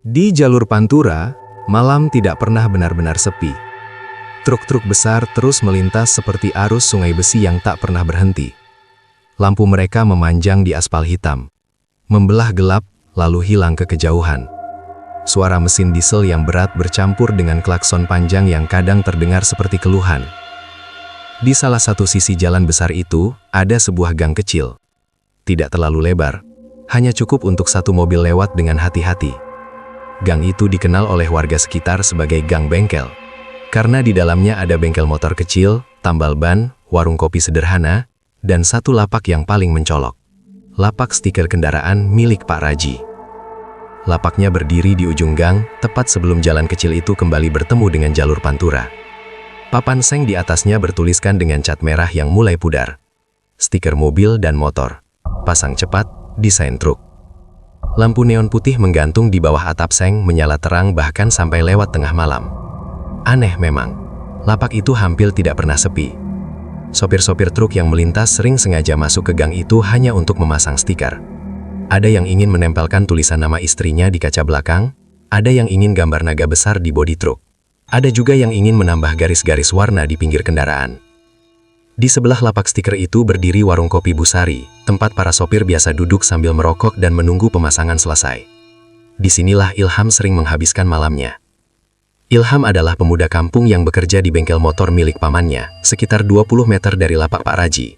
Di jalur Pantura, malam tidak pernah benar-benar sepi. Truk-truk besar terus melintas seperti arus sungai besi yang tak pernah berhenti. Lampu mereka memanjang di aspal hitam, membelah gelap lalu hilang ke kejauhan. Suara mesin diesel yang berat bercampur dengan klakson panjang yang kadang terdengar seperti keluhan. Di salah satu sisi jalan besar itu, ada sebuah gang kecil. Tidak terlalu lebar, hanya cukup untuk satu mobil lewat dengan hati-hati. Gang itu dikenal oleh warga sekitar sebagai gang bengkel, karena di dalamnya ada bengkel motor kecil, tambal ban, warung kopi sederhana, dan satu lapak yang paling mencolok. Lapak stiker kendaraan milik Pak Raji. Lapaknya berdiri di ujung gang, tepat sebelum jalan kecil itu kembali bertemu dengan jalur Pantura. Papan seng di atasnya bertuliskan dengan cat merah yang mulai pudar. Stiker mobil dan motor. Pasang cepat, desain truk. Lampu neon putih menggantung di bawah atap seng menyala terang bahkan sampai lewat tengah malam. Aneh memang, lapak itu hampir tidak pernah sepi. Sopir-sopir truk yang melintas sering sengaja masuk ke gang itu hanya untuk memasang stiker. Ada yang ingin menempelkan tulisan nama istrinya di kaca belakang, ada yang ingin gambar naga besar di bodi truk. Ada juga yang ingin menambah garis-garis warna di pinggir kendaraan. Di sebelah lapak stiker itu berdiri warung kopi Busari, tempat para sopir biasa duduk sambil merokok dan menunggu pemasangan selesai. Disinilah Ilham sering menghabiskan malamnya. Ilham adalah pemuda kampung yang bekerja di bengkel motor milik pamannya, sekitar 20 meter dari lapak Pak Raji.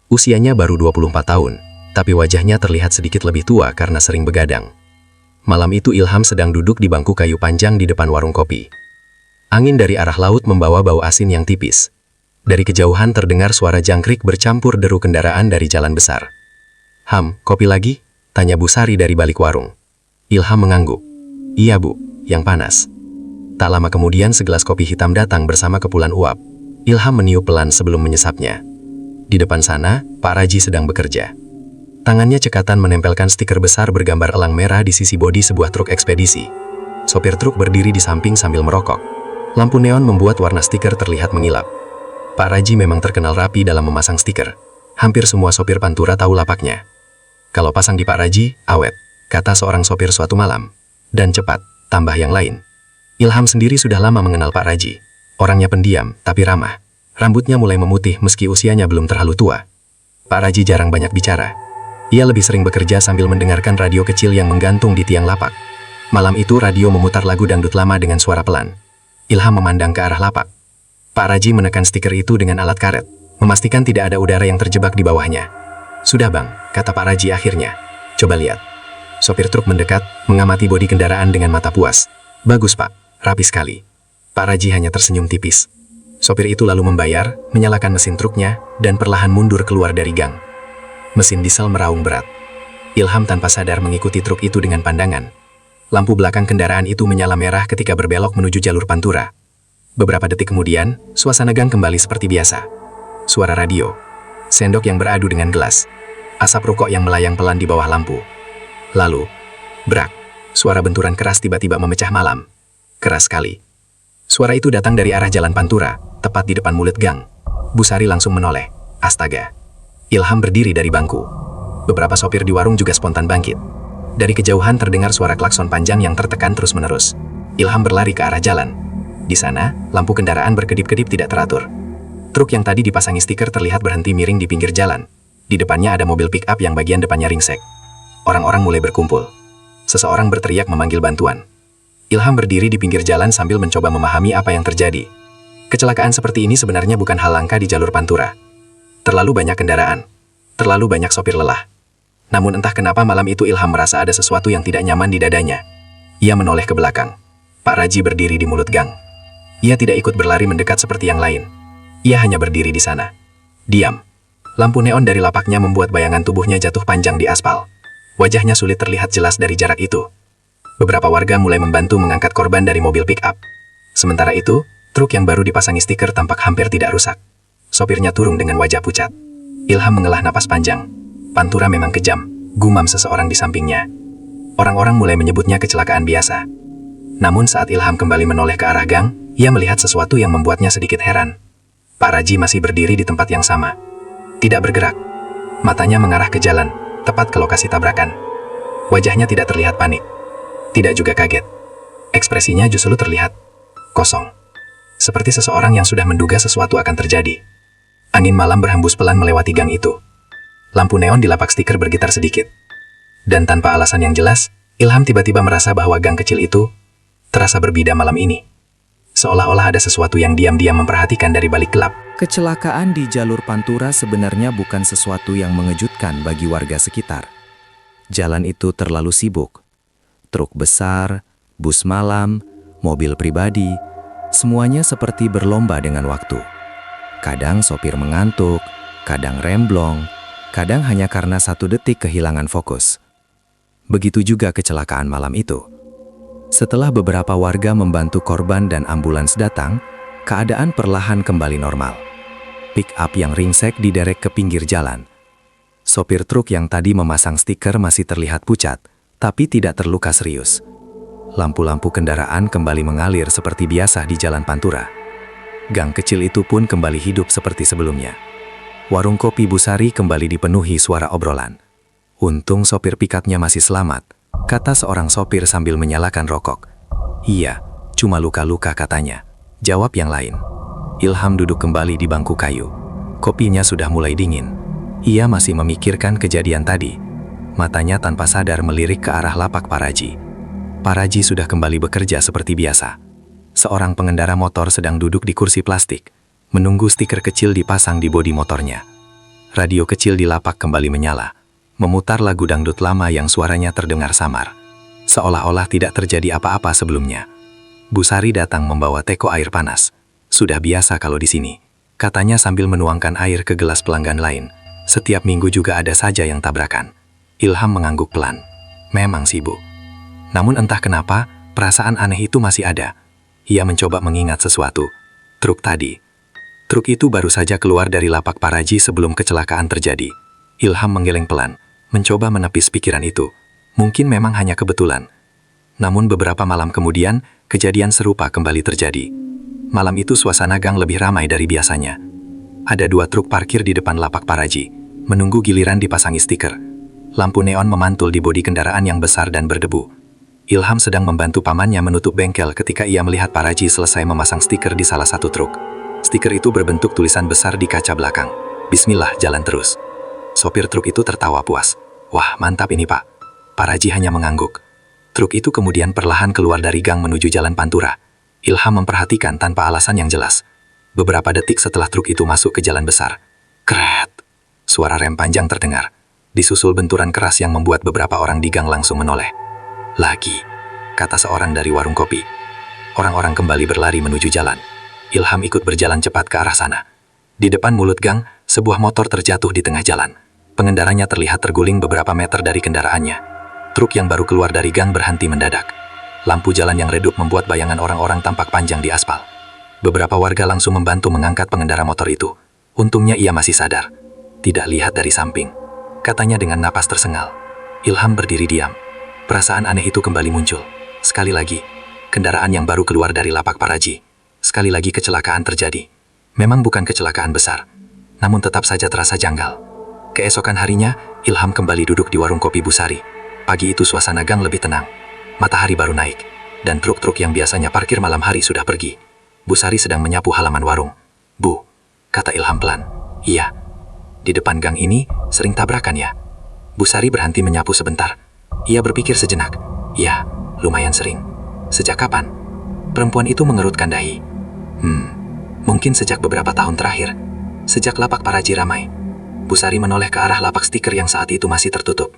Usianya baru 24 tahun, tapi wajahnya terlihat sedikit lebih tua karena sering begadang. Malam itu Ilham sedang duduk di bangku kayu panjang di depan warung kopi. Angin dari arah laut membawa bau asin yang tipis. Dari kejauhan terdengar suara jangkrik bercampur deru kendaraan dari jalan besar. "Ham, kopi lagi?" tanya Busari dari balik warung. Ilham mengangguk. "Iya bu, yang panas." Tak lama kemudian segelas kopi hitam datang bersama kepulan uap. Ilham meniup pelan sebelum menyesapnya. Di depan sana, Pak Raji sedang bekerja. Tangannya cekatan menempelkan stiker besar bergambar elang merah di sisi bodi sebuah truk ekspedisi. Sopir truk berdiri di samping sambil merokok. Lampu neon membuat warna stiker terlihat mengilap. Pak Raji memang terkenal rapi dalam memasang stiker. Hampir semua sopir Pantura tahu lapaknya. "Kalau pasang di Pak Raji, awet," kata seorang sopir suatu malam. "Dan cepat," tambah yang lain. Ilham sendiri sudah lama mengenal Pak Raji. Orangnya pendiam, tapi ramah. Rambutnya mulai memutih meski usianya belum terlalu tua. Pak Raji jarang banyak bicara. Ia lebih sering bekerja sambil mendengarkan radio kecil yang menggantung di tiang lapak. Malam itu radio memutar lagu dangdut lama dengan suara pelan. Ilham memandang ke arah lapak. Pak Raji menekan stiker itu dengan alat karet, memastikan tidak ada udara yang terjebak di bawahnya. "Sudah bang," kata Pak Raji akhirnya. "Coba lihat." Sopir truk mendekat, mengamati bodi kendaraan dengan mata puas. "Bagus pak, rapi sekali." Pak Raji hanya tersenyum tipis. Sopir itu lalu membayar, menyalakan mesin truknya, dan perlahan mundur keluar dari gang. Mesin diesel meraung berat. Ilham tanpa sadar mengikuti truk itu dengan pandangan. Lampu belakang kendaraan itu menyala merah ketika berbelok menuju jalur Pantura. Beberapa detik kemudian, suasana gang kembali seperti biasa. Suara radio, sendok yang beradu dengan gelas, asap rokok yang melayang pelan di bawah lampu. Lalu, brak, suara benturan keras tiba-tiba memecah malam. Keras sekali. Suara itu datang dari arah jalan Pantura, tepat di depan mulut gang. Busari langsung menoleh. Astaga. Ilham berdiri dari bangku. Beberapa sopir di warung juga spontan bangkit. Dari kejauhan terdengar suara klakson panjang yang tertekan terus-menerus. Ilham berlari ke arah jalan. Di sana, lampu kendaraan berkedip-kedip tidak teratur. Truk yang tadi dipasangi stiker terlihat berhenti miring di pinggir jalan. Di depannya ada mobil pick-up yang bagian depannya ringsek. Orang-orang mulai berkumpul. Seseorang berteriak memanggil bantuan. Ilham berdiri di pinggir jalan sambil mencoba memahami apa yang terjadi. Kecelakaan seperti ini sebenarnya bukan hal langka di jalur Pantura. Terlalu banyak kendaraan. Terlalu banyak sopir lelah. Namun entah kenapa malam itu Ilham merasa ada sesuatu yang tidak nyaman di dadanya. Ia menoleh ke belakang. Pak Raji berdiri di mulut gang. Ia tidak ikut berlari mendekat seperti yang lain. Ia hanya berdiri di sana. Diam. Lampu neon dari lapaknya membuat bayangan tubuhnya jatuh panjang di aspal. Wajahnya sulit terlihat jelas dari jarak itu. Beberapa warga mulai membantu mengangkat korban dari mobil pick-up. Sementara itu, truk yang baru dipasangi stiker tampak hampir tidak rusak. Sopirnya turun dengan wajah pucat. Ilham mengelah napas panjang. Pantura memang kejam, gumam seseorang di sampingnya. Orang-orang mulai menyebutnya kecelakaan biasa. Namun saat Ilham kembali menoleh ke arah gang, ia melihat sesuatu yang membuatnya sedikit heran. Pak Raji masih berdiri di tempat yang sama. Tidak bergerak. Matanya mengarah ke jalan, tepat ke lokasi tabrakan. Wajahnya tidak terlihat panik. Tidak juga kaget. Ekspresinya justru terlihat kosong. Seperti seseorang yang sudah menduga sesuatu akan terjadi. Angin malam berhembus pelan melewati gang itu. Lampu neon di lapak stiker bergetar sedikit. Dan tanpa alasan yang jelas, Ilham tiba-tiba merasa bahwa gang kecil itu terasa berbeda malam ini. Seolah-olah ada sesuatu yang diam-diam memperhatikan dari balik gelap. Kecelakaan di jalur Pantura sebenarnya bukan sesuatu yang mengejutkan bagi warga sekitar. Jalan itu terlalu sibuk. Truk besar, bus malam, mobil pribadi, semuanya seperti berlomba dengan waktu. Kadang sopir mengantuk, kadang remblong, kadang hanya karena 1 detik kehilangan fokus. Begitu juga kecelakaan malam itu. Setelah beberapa warga membantu korban dan ambulans datang, keadaan perlahan kembali normal. Pick-up yang ringsek diderek ke pinggir jalan. Sopir truk yang tadi memasang stiker masih terlihat pucat, tapi tidak terluka serius. Lampu-lampu kendaraan kembali mengalir seperti biasa di Jalan Pantura. Gang kecil itu pun kembali hidup seperti sebelumnya. Warung kopi Busari kembali dipenuhi suara obrolan. Untung sopir pikapnya masih selamat, kata seorang sopir sambil menyalakan rokok. Iya, cuma luka-luka katanya, jawab yang lain. Ilham duduk kembali di bangku kayu. Kopinya sudah mulai dingin. Ia masih memikirkan kejadian tadi. Matanya tanpa sadar melirik ke arah lapak Paraji. Paraji sudah kembali bekerja seperti biasa. Seorang pengendara motor sedang duduk di kursi plastik, menunggu stiker kecil dipasang di bodi motornya. Radio kecil di lapak kembali menyala, memutar lagu dangdut lama yang suaranya terdengar samar. Seolah-olah tidak terjadi apa-apa sebelumnya. Busari datang membawa teko air panas. Sudah biasa kalau di sini, katanya sambil menuangkan air ke gelas pelanggan lain. Setiap minggu juga ada saja yang tabrakan. Ilham mengangguk pelan. Memang sibuk. Namun entah kenapa, perasaan aneh itu masih ada. Ia mencoba mengingat sesuatu. Truk tadi. Truk itu baru saja keluar dari lapak Paraji sebelum kecelakaan terjadi. Ilham menggeleng pelan, mencoba menepis pikiran itu. Mungkin memang hanya kebetulan. Namun beberapa malam kemudian, kejadian serupa kembali terjadi. Malam itu suasana gang lebih ramai dari biasanya. Ada 2 truk parkir di depan lapak Paraji, menunggu giliran dipasangi stiker. Lampu neon memantul di bodi kendaraan yang besar dan berdebu. Ilham sedang membantu pamannya menutup bengkel ketika ia melihat Paraji selesai memasang stiker di salah satu truk. Stiker itu berbentuk tulisan besar di kaca belakang. Bismillah, jalan terus. Sopir truk itu tertawa puas. Wah, mantap ini pak. Paraji hanya mengangguk. Truk itu kemudian perlahan keluar dari gang menuju Jalan Pantura. Ilham memperhatikan tanpa alasan yang jelas. Beberapa detik setelah truk itu masuk ke jalan besar. Kret! Suara rem panjang terdengar. Disusul benturan keras yang membuat beberapa orang di gang langsung menoleh. Lagi, kata seorang dari warung kopi. Orang-orang kembali berlari menuju jalan. Ilham ikut berjalan cepat ke arah sana. Di depan mulut gang, sebuah motor terjatuh di tengah jalan. Pengendaranya terlihat terguling beberapa meter dari kendaraannya. Truk yang baru keluar dari gang berhenti mendadak. Lampu jalan yang redup membuat bayangan orang-orang tampak panjang di aspal. Beberapa warga langsung membantu mengangkat pengendara motor itu. Untungnya ia masih sadar. Tidak lihat dari samping. Katanya dengan napas tersengal. Ilham berdiri diam. Perasaan aneh itu kembali muncul. Sekali lagi, kendaraan yang baru keluar dari lapak Paraji. Sekali lagi kecelakaan terjadi. Memang bukan kecelakaan besar, namun tetap saja terasa janggal. Keesokan harinya, Ilham kembali duduk di warung kopi Busari. Pagi itu suasana gang lebih tenang. Matahari baru naik, dan truk-truk yang biasanya parkir malam hari sudah pergi. Busari sedang menyapu halaman warung. Bu, kata Ilham pelan. Iya, di depan gang ini sering tabrakan ya. Busari berhenti menyapu sebentar. Ia berpikir sejenak. Ya, lumayan sering. Sejak kapan? Perempuan itu mengerutkan dahi. Mungkin sejak beberapa tahun terakhir. Sejak lapak Paraji ramai. Busari menoleh ke arah lapak stiker yang saat itu masih tertutup.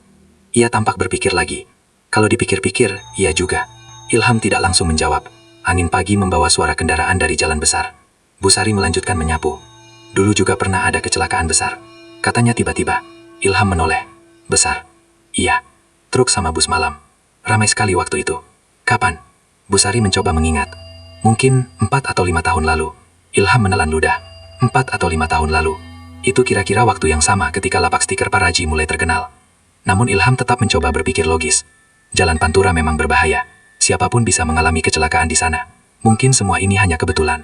Ia tampak berpikir lagi. Kalau dipikir-pikir, ia juga. Ilham tidak langsung menjawab. Angin pagi membawa suara kendaraan dari jalan besar. Busari melanjutkan menyapu. Dulu juga pernah ada kecelakaan besar. Katanya tiba-tiba. Ilham menoleh. Besar. Iya. Truk sama bus malam. Ramai sekali waktu itu. Kapan? Busari mencoba mengingat. Mungkin 4 atau 5 tahun lalu. Ilham menelan ludah. 4 atau 5 tahun lalu. Itu kira-kira waktu yang sama ketika lapak stiker Paraji mulai terkenal. Namun Ilham tetap mencoba berpikir logis. Jalan Pantura memang berbahaya. Siapapun bisa mengalami kecelakaan di sana. Mungkin semua ini hanya kebetulan.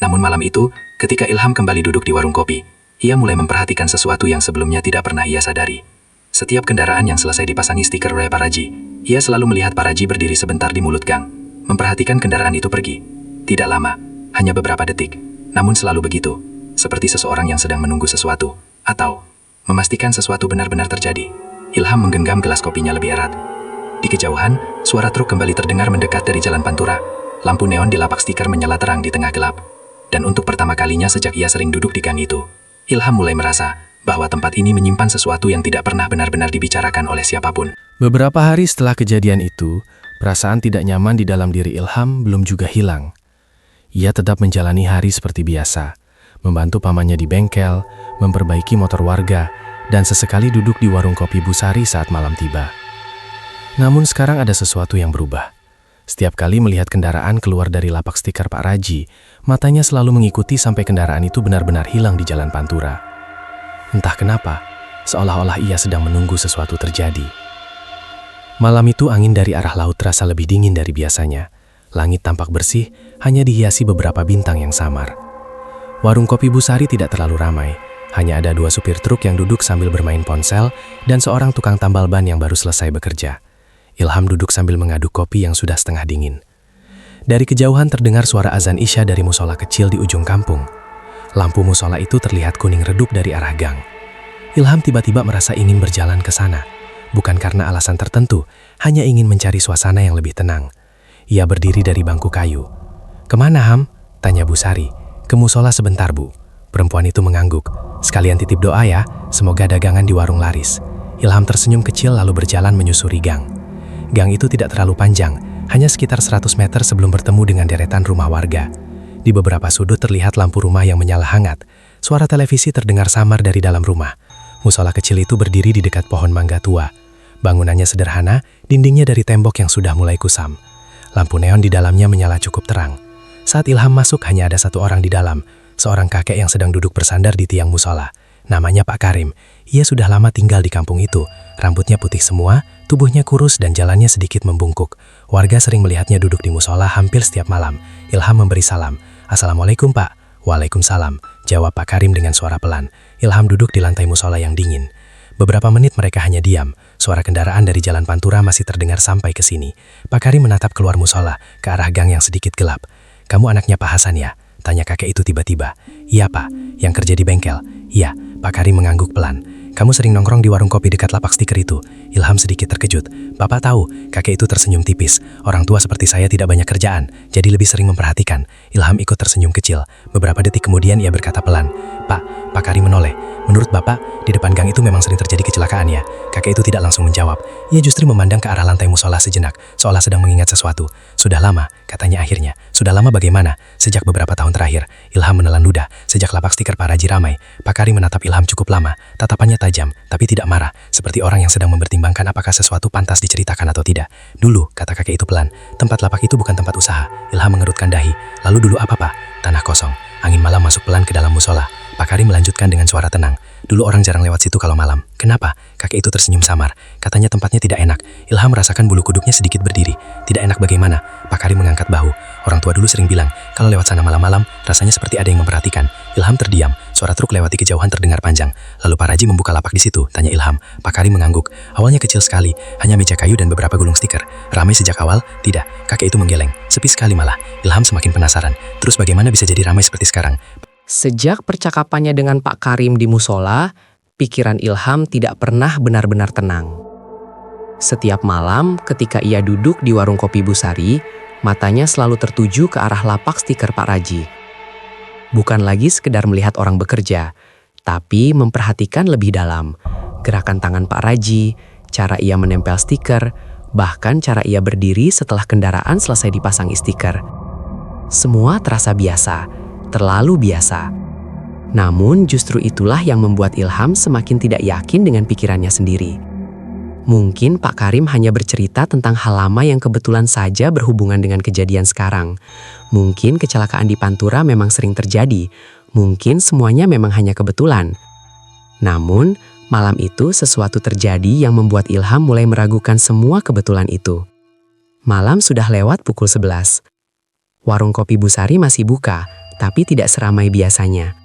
Namun malam itu, ketika Ilham kembali duduk di warung kopi, ia mulai memperhatikan sesuatu yang sebelumnya tidak pernah ia sadari. Setiap kendaraan yang selesai dipasangi stiker oleh Paraji, Ia selalu melihat Pak Raji berdiri sebentar di mulut gang, memperhatikan kendaraan itu pergi. Tidak lama, hanya beberapa detik, namun selalu begitu, seperti seseorang yang sedang menunggu sesuatu, atau memastikan sesuatu benar-benar terjadi. Ilham menggenggam gelas kopinya lebih erat. Di kejauhan, suara truk kembali terdengar mendekat dari jalan Pantura. Lampu neon di lapak stiker menyala terang di tengah gelap. Dan untuk pertama kalinya sejak ia sering duduk di gang itu, Ilham mulai merasa bahwa tempat ini menyimpan sesuatu yang tidak pernah benar-benar dibicarakan oleh siapapun. Beberapa hari setelah kejadian itu, perasaan tidak nyaman di dalam diri Ilham belum juga hilang. Ia tetap menjalani hari seperti biasa, membantu pamannya di bengkel, memperbaiki motor warga, dan sesekali duduk di warung kopi Busari saat malam tiba. Namun sekarang ada sesuatu yang berubah. Setiap kali melihat kendaraan keluar dari lapak stiker Pak Raji, matanya selalu mengikuti sampai kendaraan itu benar-benar hilang di jalan Pantura. Entah kenapa, seolah-olah ia sedang menunggu sesuatu terjadi. Malam itu angin dari arah laut terasa lebih dingin dari biasanya. Langit tampak bersih, hanya dihiasi beberapa bintang yang samar. Warung kopi Busari tidak terlalu ramai. Hanya ada 2 supir truk yang duduk sambil bermain ponsel dan seorang tukang tambal ban yang baru selesai bekerja. Ilham duduk sambil mengaduk kopi yang sudah setengah dingin. Dari kejauhan terdengar suara azan Isya dari musola kecil di ujung kampung. Lampu musola itu terlihat kuning redup dari arah gang. Ilham tiba-tiba merasa ingin berjalan ke sana. Bukan karena alasan tertentu, hanya ingin mencari suasana yang lebih tenang. Ia berdiri dari bangku kayu. "Kemana, Ham?" tanya Busari. "Ke musola sebentar, Bu." Perempuan itu mengangguk. "Sekalian titip doa ya, semoga dagangan di warung laris." Ilham tersenyum kecil lalu berjalan menyusuri gang. Gang itu tidak terlalu panjang, hanya sekitar 100 meter sebelum bertemu dengan deretan rumah warga. Di beberapa sudut terlihat lampu rumah yang menyala hangat. Suara televisi terdengar samar dari dalam rumah. Musola kecil itu berdiri di dekat pohon mangga tua. Bangunannya sederhana, dindingnya dari tembok yang sudah mulai kusam. Lampu neon di dalamnya menyala cukup terang. Saat Ilham masuk hanya ada 1 orang di dalam, seorang kakek yang sedang duduk bersandar di tiang musola. Namanya Pak Karim. Ia sudah lama tinggal di kampung itu. Rambutnya putih semua, tubuhnya kurus dan jalannya sedikit membungkuk. Warga sering melihatnya duduk di musola hampir setiap malam. Ilham memberi salam. "Assalamualaikum, Pak." "Waalaikumsalam," jawab Pak Karim dengan suara pelan. Ilham duduk di lantai musola yang dingin. Beberapa menit mereka hanya diam. Suara kendaraan dari jalan Pantura masih terdengar sampai ke sini. Pak Karim menatap keluar musola, ke arah gang yang sedikit gelap. "Kamu anaknya Pak Hasan ya?" tanya kakek itu tiba-tiba. "Iya, Pak." "Yang kerja di bengkel?" "Iya." Pak Karim mengangguk pelan. "Kamu sering nongkrong di warung kopi dekat lapak stiker itu?" Ilham sedikit terkejut. "Bapak tahu." Kakek itu tersenyum tipis. "Orang tua seperti saya tidak banyak kerjaan, jadi lebih sering memperhatikan." Ilham ikut tersenyum kecil. Beberapa detik kemudian ia berkata pelan, Pak Karim menoleh. "Menurut Bapak, di depan gang itu memang sering terjadi kecelakaan ya?" Kakek itu tidak langsung menjawab. Ia justru memandang ke arah lantai musola sejenak, seolah sedang mengingat sesuatu. "Sudah lama," katanya akhirnya. "Sudah lama bagaimana?" "Sejak beberapa tahun terakhir." Ilham menelan ludah. "Sejak lapak stiker Pak Raji ramai." Pak Karim menatap Ilham cukup lama. Tatapannya tajam, tapi tidak marah, seperti orang yang sedang mempertimbangkan apakah sesuatu pantas diceritakan atau tidak. "Dulu," kata kakek itu pelan, "tempat lapak itu bukan tempat usaha." Ilham mengerutkan dahi. "Lalu dulu apa, Pak?" "Tanah kosong." Angin malam masuk pelan ke dalam musola. Pak Karim melanjutkan dengan suara tenang. "Dulu orang jarang lewat situ kalau malam." "Kenapa?" Kakek itu tersenyum samar. "Katanya tempatnya tidak enak." Ilham merasakan bulu kuduknya sedikit berdiri. "Tidak enak bagaimana?" Pak Karim mengangkat bahu. "Orang tua dulu sering bilang, kalau lewat sana malam-malam, rasanya seperti ada yang memperhatikan." Ilham terdiam. Suara truk lewat di kejauhan terdengar panjang. "Lalu Pak Raji membuka lapak di situ?" tanya Ilham. Pak Karim mengangguk. "Awalnya kecil sekali, hanya meja kayu dan beberapa gulung stiker." "Ramai sejak awal?" "Tidak." Kakek itu menggeleng. "Sepi sekali malah." Ilham semakin penasaran. "Terus bagaimana bisa jadi ramai seperti sekarang?" Sejak percakapannya dengan Pak Karim di musola, pikiran Ilham tidak pernah benar-benar tenang. Setiap malam ketika ia duduk di warung kopi Busari, matanya selalu tertuju ke arah lapak stiker Pak Raji. Bukan lagi sekedar melihat orang bekerja, tapi memperhatikan lebih dalam. Gerakan tangan Pak Raji, cara ia menempel stiker, bahkan cara ia berdiri setelah kendaraan selesai dipasang stiker. Semua terasa biasa, terlalu biasa. Namun justru itulah yang membuat Ilham semakin tidak yakin dengan pikirannya sendiri. Mungkin Pak Karim hanya bercerita tentang hal lama yang kebetulan saja berhubungan dengan kejadian sekarang. Mungkin kecelakaan di Pantura memang sering terjadi. Mungkin semuanya memang hanya kebetulan. Namun, malam itu sesuatu terjadi yang membuat Ilham mulai meragukan semua kebetulan itu. Malam sudah lewat pukul 11. Warung kopi Busari masih buka, tapi tidak seramai biasanya.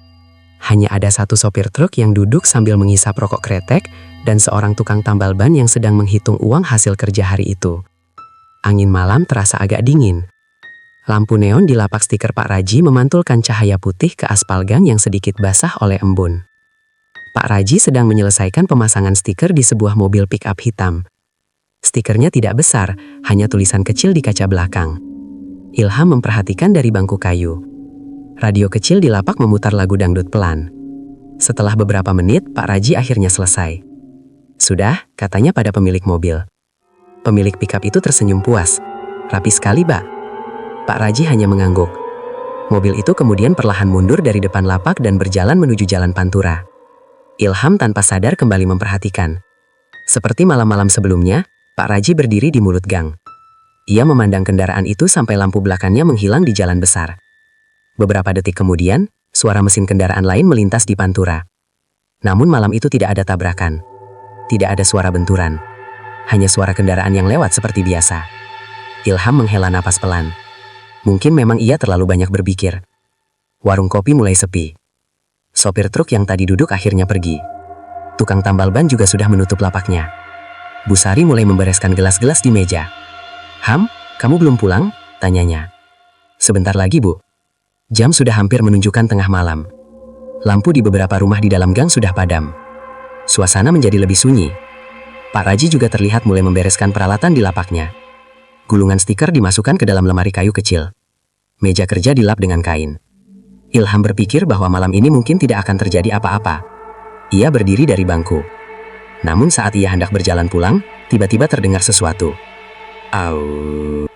Hanya ada satu sopir truk yang duduk sambil menghisap rokok kretek dan seorang tukang tambal ban yang sedang menghitung uang hasil kerja hari itu. Angin malam terasa agak dingin. Lampu neon di lapak stiker Pak Raji memantulkan cahaya putih ke aspal gang yang sedikit basah oleh embun. Pak Raji sedang menyelesaikan pemasangan stiker di sebuah mobil pick-up hitam. Stikernya tidak besar, hanya tulisan kecil di kaca belakang. Ilham memperhatikan dari bangku kayu. Radio kecil di lapak memutar lagu dangdut pelan. Setelah beberapa menit, Pak Raji akhirnya selesai. "Sudah," katanya pada pemilik mobil. Pemilik pick-up itu tersenyum puas. "Rapi sekali, Pak." Pak Raji hanya mengangguk. Mobil itu kemudian perlahan mundur dari depan lapak dan berjalan menuju Jalan Pantura. Ilham tanpa sadar kembali memperhatikan. Seperti malam-malam sebelumnya, Pak Raji berdiri di mulut gang. Ia memandang kendaraan itu sampai lampu belakangnya menghilang di jalan besar. Beberapa detik kemudian, suara mesin kendaraan lain melintas di Pantura. Namun malam itu tidak ada tabrakan. Tidak ada suara benturan. Hanya suara kendaraan yang lewat seperti biasa. Ilham menghela napas pelan. Mungkin memang ia terlalu banyak berpikir. Warung kopi mulai sepi. Sopir truk yang tadi duduk akhirnya pergi. Tukang tambal ban juga sudah menutup lapaknya. Bu Sari mulai membereskan gelas-gelas di meja. "Ham, kamu belum pulang?" tanyanya. "Sebentar lagi, Bu." Jam sudah hampir menunjukkan tengah malam. Lampu di beberapa rumah di dalam gang sudah padam. Suasana menjadi lebih sunyi. Pak Raji juga terlihat mulai membereskan peralatan di lapaknya. Gulungan stiker dimasukkan ke dalam lemari kayu kecil. Meja kerja dilap dengan kain. Ilham berpikir bahwa malam ini mungkin tidak akan terjadi apa-apa. Ia berdiri dari bangku. Namun saat ia hendak berjalan pulang, tiba-tiba terdengar sesuatu. Au.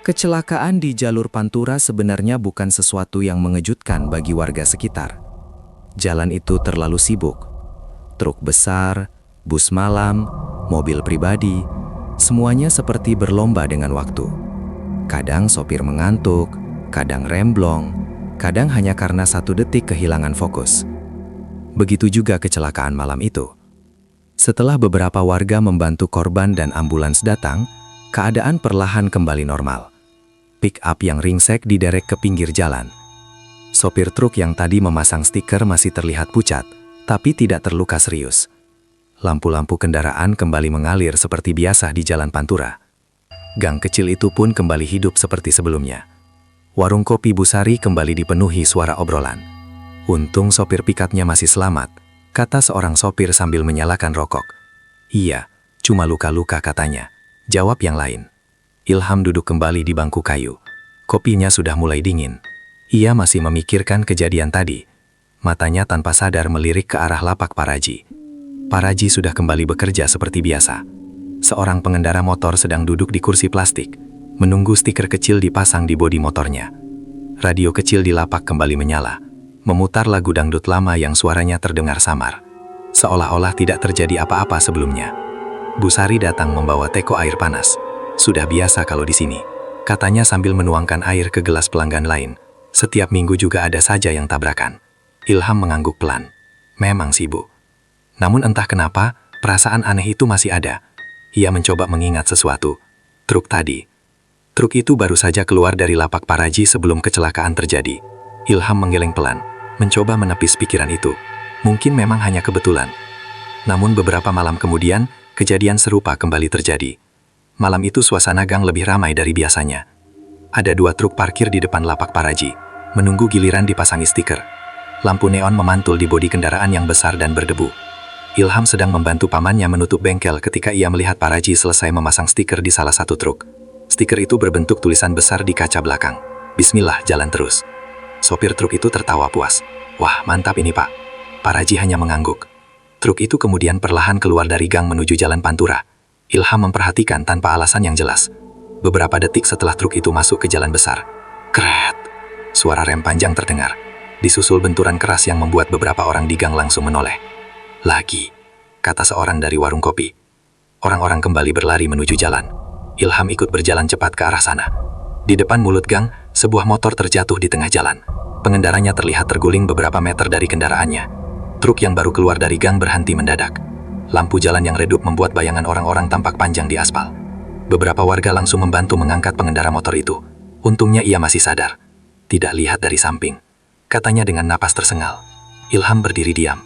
Kecelakaan di jalur Pantura sebenarnya bukan sesuatu yang mengejutkan bagi warga sekitar. Jalan itu terlalu sibuk. Truk besar, bus malam, mobil pribadi, semuanya seperti berlomba dengan waktu. Kadang sopir mengantuk, kadang remblong, kadang hanya karena 1 detik kehilangan fokus. Begitu juga kecelakaan malam itu. Setelah beberapa warga membantu korban dan ambulans datang, keadaan perlahan kembali normal. Pick-up yang ringsek diderek ke pinggir jalan. Sopir truk yang tadi memasang stiker masih terlihat pucat, tapi tidak terluka serius. Lampu-lampu kendaraan kembali mengalir seperti biasa di Jalan Pantura. Gang kecil itu pun kembali hidup seperti sebelumnya. Warung kopi Bu Sari kembali dipenuhi suara obrolan. "Untung sopir pick-up-nya masih selamat," kata seorang sopir sambil menyalakan rokok. "Iya, cuma luka-luka," katanya. Jawab yang lain. Ilham duduk kembali di bangku kayu. Kopinya sudah mulai dingin. Ia masih memikirkan kejadian tadi. Matanya tanpa sadar melirik ke arah lapak Pak Raji. Pak Raji sudah kembali bekerja seperti biasa. Seorang pengendara motor sedang duduk di kursi plastik, menunggu stiker kecil dipasang di bodi motornya. Radio kecil di lapak kembali menyala, memutar lagu dangdut lama yang suaranya terdengar samar. Seolah-olah tidak terjadi apa-apa sebelumnya. Bu Sari datang membawa teko air panas. "Sudah biasa kalau di sini," katanya sambil menuangkan air ke gelas pelanggan lain. "Setiap minggu juga ada saja yang tabrakan." Ilham mengangguk pelan. Memang sibuk. Namun entah kenapa, perasaan aneh itu masih ada. Ia mencoba mengingat sesuatu. Truk tadi. Truk itu baru saja keluar dari lapak Pak Raji sebelum kecelakaan terjadi. Ilham menggeleng pelan, mencoba menepis pikiran itu. Mungkin memang hanya kebetulan. Namun beberapa malam kemudian, kejadian serupa kembali terjadi. Malam itu suasana gang lebih ramai dari biasanya. Ada 2 truk parkir di depan lapak Pak Raji, menunggu giliran dipasangi stiker. Lampu neon memantul di bodi kendaraan yang besar dan berdebu. Ilham sedang membantu pamannya menutup bengkel ketika ia melihat Pak Raji selesai memasang stiker di salah satu truk. Stiker itu berbentuk tulisan besar di kaca belakang. "Bismillah, jalan terus." Sopir truk itu tertawa puas. "Wah, mantap ini, Pak." Pak Raji hanya mengangguk. Truk itu kemudian perlahan keluar dari gang menuju Jalan Pantura. Ilham memperhatikan tanpa alasan yang jelas. Beberapa detik setelah truk itu masuk ke jalan besar. Kret! Suara rem panjang terdengar. Disusul benturan keras yang membuat beberapa orang di gang langsung menoleh. "Lagi," kata seorang dari warung kopi. Orang-orang kembali berlari menuju jalan. Ilham ikut berjalan cepat ke arah sana. Di depan mulut gang, sebuah motor terjatuh di tengah jalan. Pengendaranya terlihat terguling beberapa meter dari kendaraannya. Truk yang baru keluar dari gang berhenti mendadak. Lampu jalan yang redup membuat bayangan orang-orang tampak panjang di aspal. Beberapa warga langsung membantu mengangkat pengendara motor itu. Untungnya ia masih sadar. "Tidak lihat dari samping," katanya dengan napas tersengal. Ilham berdiri diam.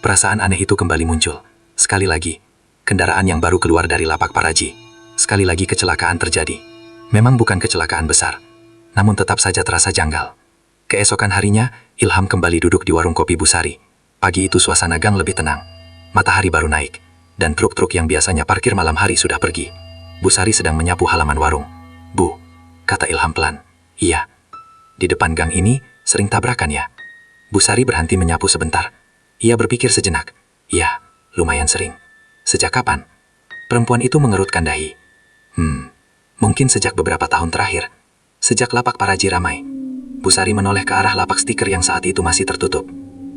Perasaan aneh itu kembali muncul. Sekali lagi, kendaraan yang baru keluar dari lapak Pak Raji. Sekali lagi kecelakaan terjadi. Memang bukan kecelakaan besar, namun tetap saja terasa janggal. Keesokan harinya, Ilham kembali duduk di warung kopi Bu Sari. Pagi itu suasana gang lebih tenang. Matahari baru naik, dan truk-truk yang biasanya parkir malam hari sudah pergi. Bu Sari sedang menyapu halaman warung. "Bu," kata Ilham pelan. "Iya, di depan gang ini sering tabrakan ya?" Bu Sari berhenti menyapu sebentar. Ia berpikir sejenak. "Iya, lumayan sering." "Sejak kapan?" Perempuan itu mengerutkan dahi. Mungkin sejak beberapa tahun terakhir. Sejak lapak Pak Raji ramai." Bu Sari menoleh ke arah lapak stiker yang saat itu masih tertutup.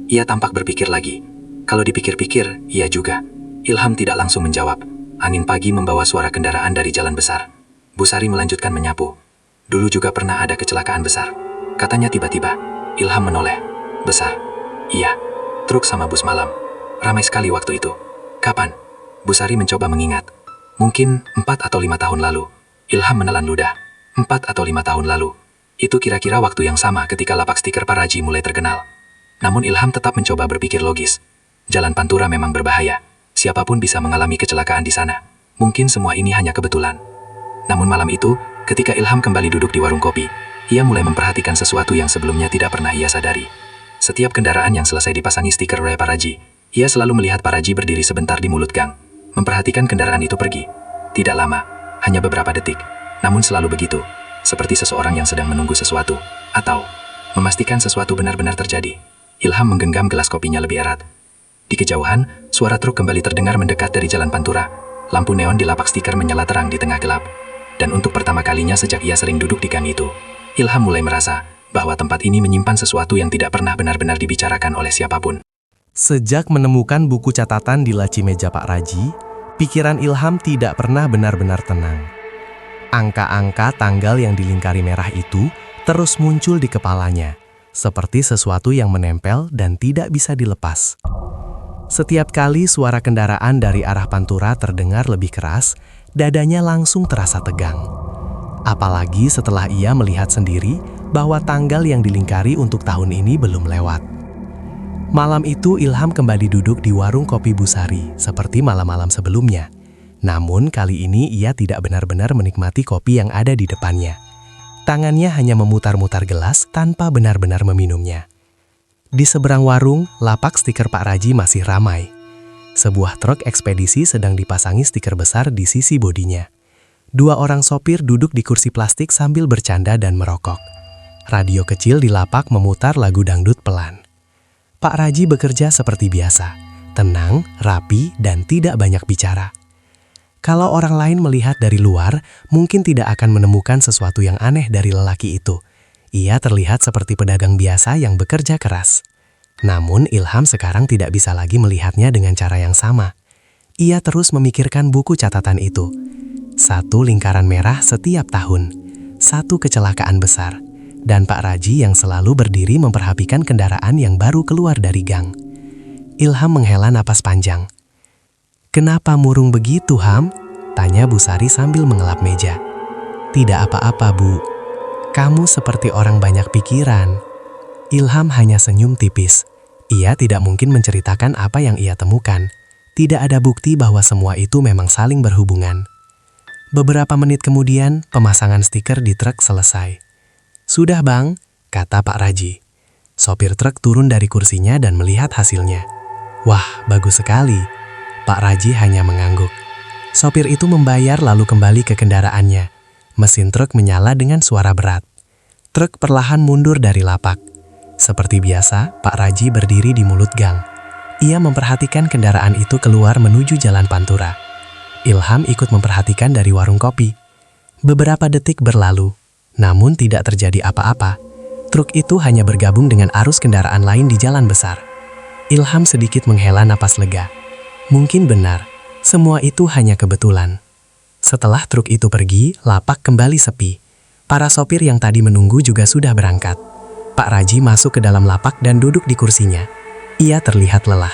Ia tampak berpikir lagi. Kalau dipikir-pikir, iya juga. Ilham tidak langsung menjawab. Angin pagi membawa suara kendaraan dari jalan besar. Bu Sari melanjutkan menyapu. "Dulu juga pernah ada kecelakaan besar," katanya tiba-tiba. Ilham menoleh. "Besar?" "Iya, truk sama bus malam. Ramai sekali waktu itu." "Kapan?" Bu Sari mencoba mengingat. Mungkin 4 atau 5 tahun lalu. Ilham menelan ludah. 4 atau 5 tahun lalu. Itu kira-kira waktu yang sama ketika lapak stiker Pak Raji mulai terkenal. Namun Ilham tetap mencoba berpikir logis. Jalan Pantura memang berbahaya. Siapapun bisa mengalami kecelakaan di sana. Mungkin semua ini hanya kebetulan. Namun malam itu, ketika Ilham kembali duduk di warung kopi, ia mulai memperhatikan sesuatu yang sebelumnya tidak pernah ia sadari. Setiap kendaraan yang selesai dipasangi stiker oleh Pak Raji, ia selalu melihat Pak Raji berdiri sebentar di mulut gang, memperhatikan kendaraan itu pergi. Tidak lama, hanya beberapa detik, namun selalu begitu, seperti seseorang yang sedang menunggu sesuatu, atau memastikan sesuatu benar-benar terjadi. Ilham menggenggam gelas kopinya lebih erat. Di kejauhan, suara truk kembali terdengar mendekat dari jalan Pantura. Lampu neon di lapak stiker menyala terang di tengah gelap. Dan untuk pertama kalinya sejak ia sering duduk di gang itu, Ilham mulai merasa bahwa tempat ini menyimpan sesuatu yang tidak pernah benar-benar dibicarakan oleh siapapun. Sejak menemukan buku catatan di laci meja Pak Raji, pikiran Ilham tidak pernah benar-benar tenang. Angka-angka tanggal yang dilingkari merah itu terus muncul di kepalanya, seperti sesuatu yang menempel dan tidak bisa dilepas. Setiap kali suara kendaraan dari arah Pantura terdengar lebih keras, dadanya langsung terasa tegang. Apalagi setelah ia melihat sendiri bahwa tanggal yang dilingkari untuk tahun ini belum lewat. Malam itu Ilham kembali duduk di warung kopi Bu Sari seperti malam-malam sebelumnya. Namun kali ini ia tidak benar-benar menikmati kopi yang ada di depannya. Tangannya hanya memutar-mutar gelas tanpa benar-benar meminumnya. Di seberang warung, lapak stiker Pak Raji masih ramai. Sebuah truk ekspedisi sedang dipasangi stiker besar di sisi bodinya. 2 orang sopir duduk di kursi plastik sambil bercanda dan merokok. Radio kecil di lapak memutar lagu dangdut pelan. Pak Raji bekerja seperti biasa, tenang, rapi, dan tidak banyak bicara. Kalau orang lain melihat dari luar, mungkin tidak akan menemukan sesuatu yang aneh dari lelaki itu. Ia terlihat seperti pedagang biasa yang bekerja keras. Namun Ilham sekarang tidak bisa lagi melihatnya dengan cara yang sama. Ia terus memikirkan buku catatan itu. 1 lingkaran merah setiap tahun, 1 kecelakaan besar, dan Pak Raji yang selalu berdiri memperhatikan kendaraan yang baru keluar dari gang. Ilham menghela napas panjang. "Kenapa murung begitu, Ham?" tanya Bu Sari sambil mengelap meja. "Tidak apa-apa, Bu. Kamu seperti orang banyak pikiran." Ilham hanya senyum tipis. Ia tidak mungkin menceritakan apa yang ia temukan. Tidak ada bukti bahwa semua itu memang saling berhubungan. Beberapa menit kemudian, pemasangan stiker di truk selesai. "Sudah, Bang," kata Pak Raji. Sopir truk turun dari kursinya dan melihat hasilnya. "Wah, bagus sekali." Pak Raji hanya mengangguk. Sopir itu membayar lalu kembali ke kendaraannya. Mesin truk menyala dengan suara berat. Truk perlahan mundur dari lapak. Seperti biasa, Pak Raji berdiri di mulut gang. Ia memperhatikan kendaraan itu keluar menuju jalan Pantura. Ilham ikut memperhatikan dari warung kopi. Beberapa detik berlalu, namun tidak terjadi apa-apa. Truk itu hanya bergabung dengan arus kendaraan lain di jalan besar. Ilham sedikit menghela napas lega. Mungkin benar, semua itu hanya kebetulan. Setelah truk itu pergi, lapak kembali sepi. Para sopir yang tadi menunggu juga sudah berangkat. Pak Raji masuk ke dalam lapak dan duduk di kursinya. Ia terlihat lelah.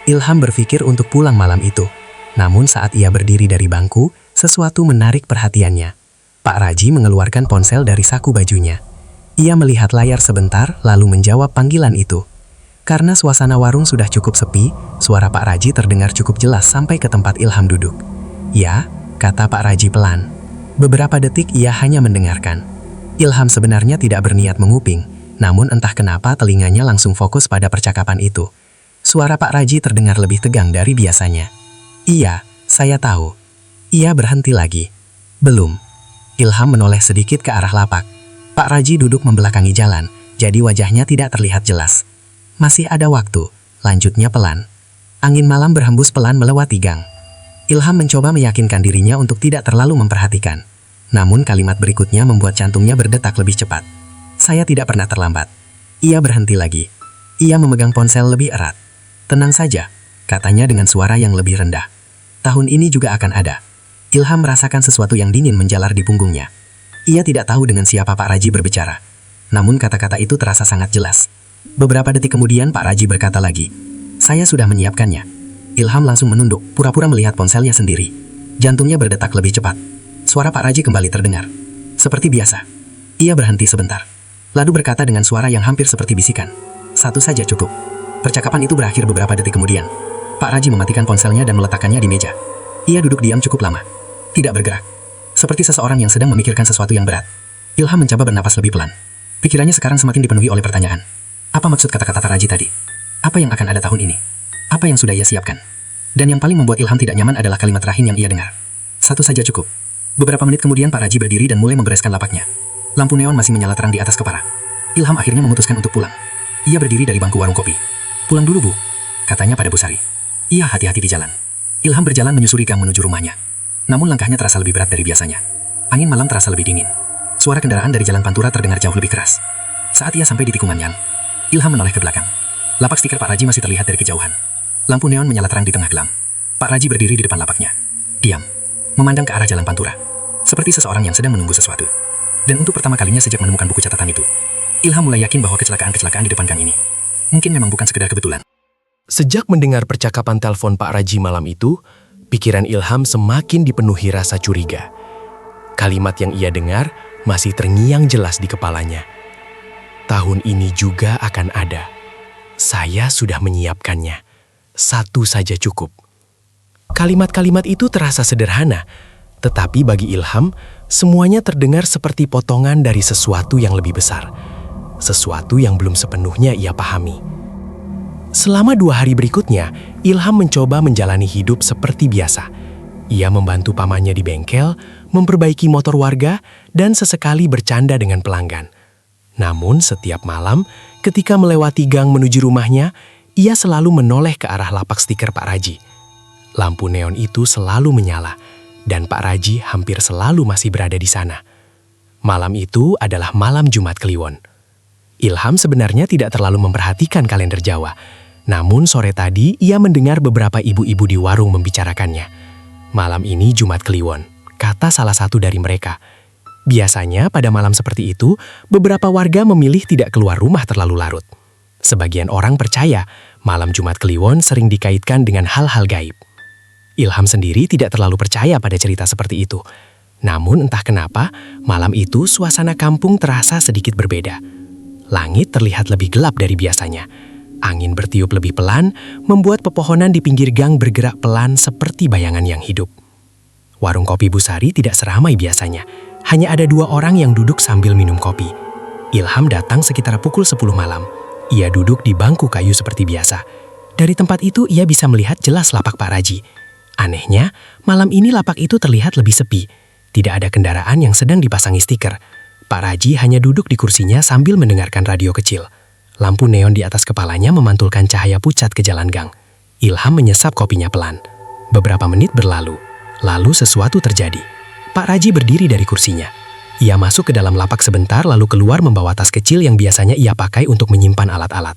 Ilham berpikir untuk pulang malam itu. Namun saat ia berdiri dari bangku, sesuatu menarik perhatiannya. Pak Raji mengeluarkan ponsel dari saku bajunya. Ia melihat layar sebentar lalu menjawab panggilan itu. Karena suasana warung sudah cukup sepi, suara Pak Raji terdengar cukup jelas sampai ke tempat Ilham duduk. "Ya," kata Pak Raji pelan. Beberapa detik ia hanya mendengarkan. Ilham sebenarnya tidak berniat menguping, namun entah kenapa telinganya langsung fokus pada percakapan itu. Suara Pak Raji terdengar lebih tegang dari biasanya. "Iya, saya tahu." Ia berhenti lagi. "Belum." Ilham menoleh sedikit ke arah lapak. Pak Raji duduk membelakangi jalan, jadi wajahnya tidak terlihat jelas. "Masih ada waktu," lanjutnya pelan. Angin malam berhembus pelan melewati gang. Ilham mencoba meyakinkan dirinya untuk tidak terlalu memperhatikan. Namun kalimat berikutnya membuat jantungnya berdetak lebih cepat. "Saya tidak pernah terlambat." Ia berhenti lagi. Ia memegang ponsel lebih erat. "Tenang saja," katanya dengan suara yang lebih rendah. "Tahun ini juga akan ada." Ilham merasakan sesuatu yang dingin menjalar di punggungnya. Ia tidak tahu dengan siapa Pak Raji berbicara. Namun kata-kata itu terasa sangat jelas. Beberapa detik kemudian Pak Raji berkata lagi, "Saya sudah menyiapkannya." Ilham langsung menunduk, pura-pura melihat ponselnya sendiri. Jantungnya berdetak lebih cepat. Suara Pak Raji kembali terdengar. Seperti biasa. Ia berhenti sebentar. Lalu berkata dengan suara yang hampir seperti bisikan, "Satu saja cukup." Percakapan itu berakhir beberapa detik kemudian. Pak Raji mematikan ponselnya dan meletakkannya di meja. Ia duduk diam cukup lama. Tidak bergerak. Seperti seseorang yang sedang memikirkan sesuatu yang berat. Ilham mencoba bernapas lebih pelan. Pikirannya sekarang semakin dipenuhi oleh pertanyaan. Apa maksud kata-kata Pak Raji tadi? Apa yang akan ada tahun ini? Apa yang sudah ia siapkan? Dan yang paling membuat Ilham tidak nyaman adalah kalimat terakhir yang ia dengar. "Satu saja cukup." Beberapa menit kemudian Pak Raji berdiri dan mulai membereskan lapaknya. Lampu neon masih menyala terang di atas kepala. Ilham akhirnya memutuskan untuk pulang. Ia berdiri dari bangku warung kopi. "Pulang dulu, Bu," katanya pada Bu Sari. Ia hati-hati di jalan. Ilham berjalan menyusuri gang menuju rumahnya. Namun langkahnya terasa lebih berat dari biasanya. Angin malam terasa lebih dingin. Suara kendaraan dari jalan Pantura terdengar jauh lebih keras. Saat ia sampai di tikungan Yang, Ilham menoleh ke belakang. Lapak stiker Pak Raji masih terlihat dari kejauhan. Lampu neon menyala terang di tengah gelam. Pak Raji berdiri di depan lapaknya. Diam. Memandang ke arah jalan Pantura. Seperti seseorang yang sedang menunggu sesuatu. Dan untuk pertama kalinya sejak menemukan buku catatan itu, Ilham mulai yakin bahwa kecelakaan-kecelakaan di depan gang ini mungkin memang bukan sekedar kebetulan. Sejak mendengar percakapan telepon Pak Raji malam itu, pikiran Ilham semakin dipenuhi rasa curiga. Kalimat yang ia dengar masih terngiang jelas di kepalanya. "Tahun ini juga akan ada. Saya sudah menyiapkannya. Satu saja cukup." Kalimat-kalimat itu terasa sederhana, tetapi bagi Ilham, semuanya terdengar seperti potongan dari sesuatu yang lebih besar. Sesuatu yang belum sepenuhnya ia pahami. Selama 2 hari berikutnya, Ilham mencoba menjalani hidup seperti biasa. Ia membantu pamannya di bengkel, memperbaiki motor warga, dan sesekali bercanda dengan pelanggan. Namun setiap malam, ketika melewati gang menuju rumahnya, ia selalu menoleh ke arah lapak stiker Pak Raji. Lampu neon itu selalu menyala, dan Pak Raji hampir selalu masih berada di sana. Malam itu adalah malam Jumat Kliwon. Ilham sebenarnya tidak terlalu memperhatikan kalender Jawa, namun sore tadi ia mendengar beberapa ibu-ibu di warung membicarakannya. "Malam ini Jumat Kliwon," kata salah satu dari mereka. Biasanya pada malam seperti itu, beberapa warga memilih tidak keluar rumah terlalu larut. Sebagian orang percaya malam Jumat Kliwon sering dikaitkan dengan hal-hal gaib. Ilham sendiri tidak terlalu percaya pada cerita seperti itu. Namun entah kenapa, malam itu suasana kampung terasa sedikit berbeda. Langit terlihat lebih gelap dari biasanya. Angin bertiup lebih pelan, membuat pepohonan di pinggir gang bergerak pelan seperti bayangan yang hidup. Warung kopi Bu Sari tidak seramai biasanya. Hanya ada 2 orang yang duduk sambil minum kopi. Ilham datang sekitar pukul 10 malam. Ia duduk di bangku kayu seperti biasa. Dari tempat itu ia bisa melihat jelas lapak Pak Raji. Anehnya, malam ini lapak itu terlihat lebih sepi. Tidak ada kendaraan yang sedang dipasangi stiker. Pak Raji hanya duduk di kursinya sambil mendengarkan radio kecil. Lampu neon di atas kepalanya memantulkan cahaya pucat ke jalan gang. Ilham menyesap kopinya pelan. Beberapa menit berlalu. Lalu sesuatu terjadi. Pak Raji berdiri dari kursinya. Ia masuk ke dalam lapak sebentar lalu keluar membawa tas kecil yang biasanya ia pakai untuk menyimpan alat-alat.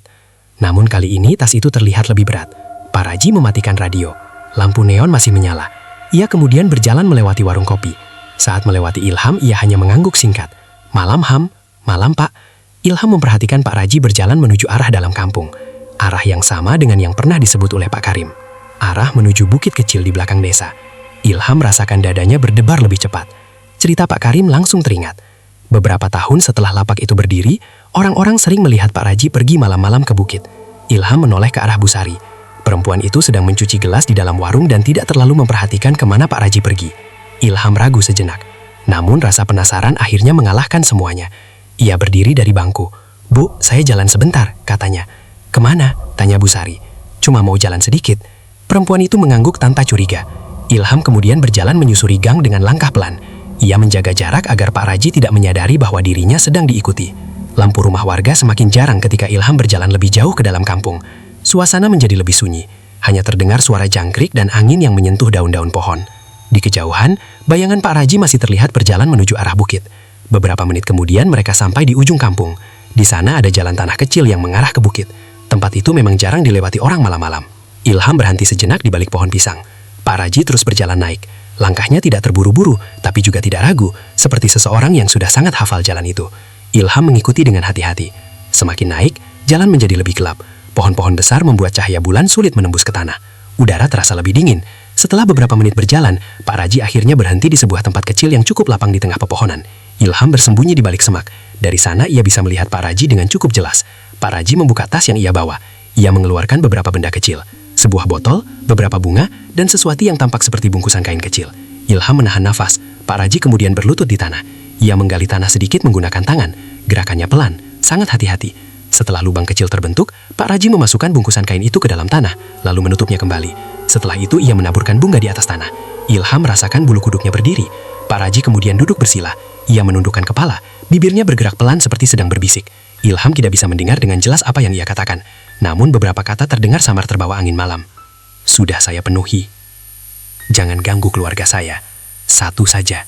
Namun kali ini tas itu terlihat lebih berat. Pak Raji mematikan radio. Lampu neon masih menyala. Ia kemudian berjalan melewati warung kopi. Saat melewati Ilham, ia hanya mengangguk singkat. "Malam, Ham. Malam, Pak." Ilham memperhatikan Pak Raji berjalan menuju arah dalam kampung. Arah yang sama dengan yang pernah disebut oleh Pak Karim. Arah menuju bukit kecil di belakang desa. Ilham merasakan dadanya berdebar lebih cepat. Cerita Pak Karim langsung teringat. Beberapa tahun setelah lapak itu berdiri, orang-orang sering melihat Pak Raji pergi malam-malam ke bukit. Ilham menoleh ke arah Bu Sari. Perempuan itu sedang mencuci gelas di dalam warung dan tidak terlalu memperhatikan kemana Pak Raji pergi. Ilham ragu sejenak. Namun rasa penasaran akhirnya mengalahkan semuanya. Ia berdiri dari bangku. "Bu, saya jalan sebentar," katanya. "Kemana?" tanya Bu Sari. "Cuma mau jalan sedikit." Perempuan itu mengangguk tanpa curiga. Ilham kemudian berjalan menyusuri gang dengan langkah pelan. Ia menjaga jarak agar Pak Raji tidak menyadari bahwa dirinya sedang diikuti. Lampu rumah warga semakin jarang ketika Ilham berjalan lebih jauh ke dalam kampung. Suasana menjadi lebih sunyi. Hanya terdengar suara jangkrik dan angin yang menyentuh daun-daun pohon. Di kejauhan, bayangan Pak Raji masih terlihat berjalan menuju arah bukit. Beberapa menit kemudian mereka sampai di ujung kampung. Di sana ada jalan tanah kecil yang mengarah ke bukit. Tempat itu memang jarang dilewati orang malam-malam. Ilham berhenti sejenak di balik pohon pisang. Pak Raji terus berjalan naik. Langkahnya tidak terburu-buru, tapi juga tidak ragu, seperti seseorang yang sudah sangat hafal jalan itu. Ilham mengikuti dengan hati-hati. Semakin naik, jalan menjadi lebih gelap. Pohon-pohon besar membuat cahaya bulan sulit menembus ke tanah. Udara terasa lebih dingin. Setelah beberapa menit berjalan, Pak Raji akhirnya berhenti di sebuah tempat kecil yang cukup lapang di tengah pepohonan. Ilham bersembunyi di balik semak. Dari sana ia bisa melihat Pak Raji dengan cukup jelas. Pak Raji membuka tas yang ia bawa. Ia mengeluarkan beberapa benda kecil. Sebuah botol, beberapa bunga, dan sesuatu yang tampak seperti bungkusan kain kecil. Ilham menahan nafas. Pak Raji kemudian berlutut di tanah. Ia menggali tanah sedikit menggunakan tangan. Gerakannya pelan, sangat hati-hati. Setelah lubang kecil terbentuk, Pak Raji memasukkan bungkusan kain itu ke dalam tanah, lalu menutupnya kembali. Setelah itu ia menaburkan bunga di atas tanah. Ilham merasakan bulu kuduknya berdiri. Pak Raji kemudian duduk bersila. Ia menundukkan kepala, bibirnya bergerak pelan seperti sedang berbisik. Ilham tidak bisa mendengar dengan jelas apa yang ia katakan. Namun beberapa kata terdengar samar terbawa angin malam. "Sudah saya penuhi. Jangan ganggu keluarga saya. Satu saja."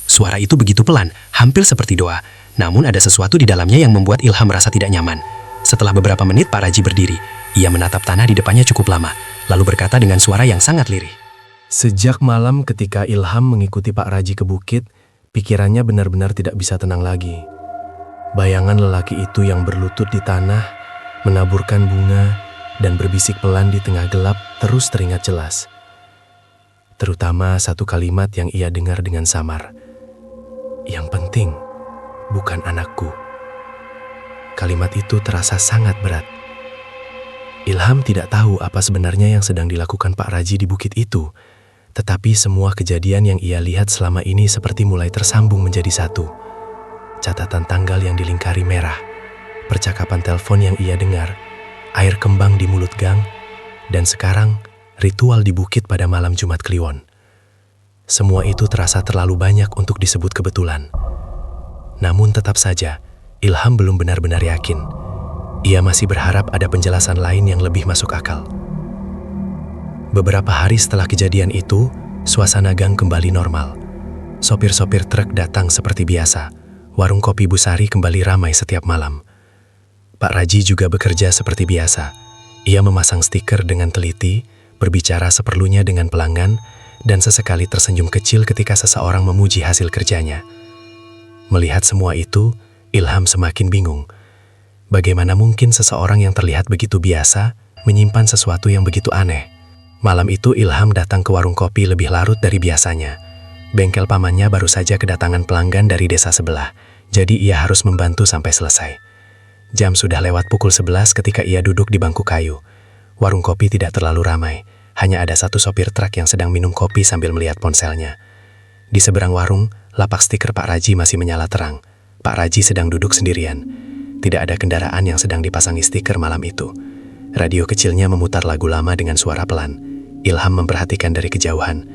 Suara itu begitu pelan, hampir seperti doa. Namun ada sesuatu di dalamnya yang membuat Ilham merasa tidak nyaman. Setelah beberapa menit Pak Raji berdiri. Ia menatap tanah di depannya cukup lama, lalu berkata dengan suara yang sangat lirih. Sejak malam ketika Ilham mengikuti Pak Raji ke bukit, pikirannya benar-benar tidak bisa tenang lagi. Bayangan lelaki itu yang berlutut di tanah, menaburkan bunga, dan berbisik pelan di tengah gelap terus teringat jelas. Terutama satu kalimat yang ia dengar dengan samar. "Yang penting, bukan anakku." Kalimat itu terasa sangat berat. Ilham tidak tahu apa sebenarnya yang sedang dilakukan Pak Raji di bukit itu, tetapi semua kejadian yang ia lihat selama ini seperti mulai tersambung menjadi satu. Catatan tanggal yang dilingkari merah, percakapan telepon yang ia dengar, air kembang di mulut gang, dan sekarang ritual di bukit pada malam Jumat Kliwon. Semua itu terasa terlalu banyak untuk disebut kebetulan. Namun tetap saja, Ilham belum benar-benar yakin. Ia masih berharap ada penjelasan lain yang lebih masuk akal. Beberapa hari setelah kejadian itu, suasana gang kembali normal. Sopir-sopir truk datang seperti biasa. Warung kopi Bu Sari kembali ramai setiap malam. Pak Raji juga bekerja seperti biasa. Ia memasang stiker dengan teliti, berbicara seperlunya dengan pelanggan, dan sesekali tersenyum kecil ketika seseorang memuji hasil kerjanya. Melihat semua itu, Ilham semakin bingung. Bagaimana mungkin seseorang yang terlihat begitu biasa menyimpan sesuatu yang begitu aneh? Malam itu Ilham datang ke warung kopi lebih larut dari biasanya. Bengkel pamannya baru saja kedatangan pelanggan dari desa sebelah, jadi ia harus membantu sampai selesai. Jam sudah lewat pukul 11 ketika ia duduk di bangku kayu. Warung kopi tidak terlalu ramai, hanya ada satu sopir truk yang sedang minum kopi sambil melihat ponselnya. Di seberang warung, lapak stiker Pak Raji masih menyala terang. Pak Raji sedang duduk sendirian. Tidak ada kendaraan yang sedang dipasangi stiker malam itu. Radio kecilnya memutar lagu lama dengan suara pelan. Ilham memperhatikan dari kejauhan.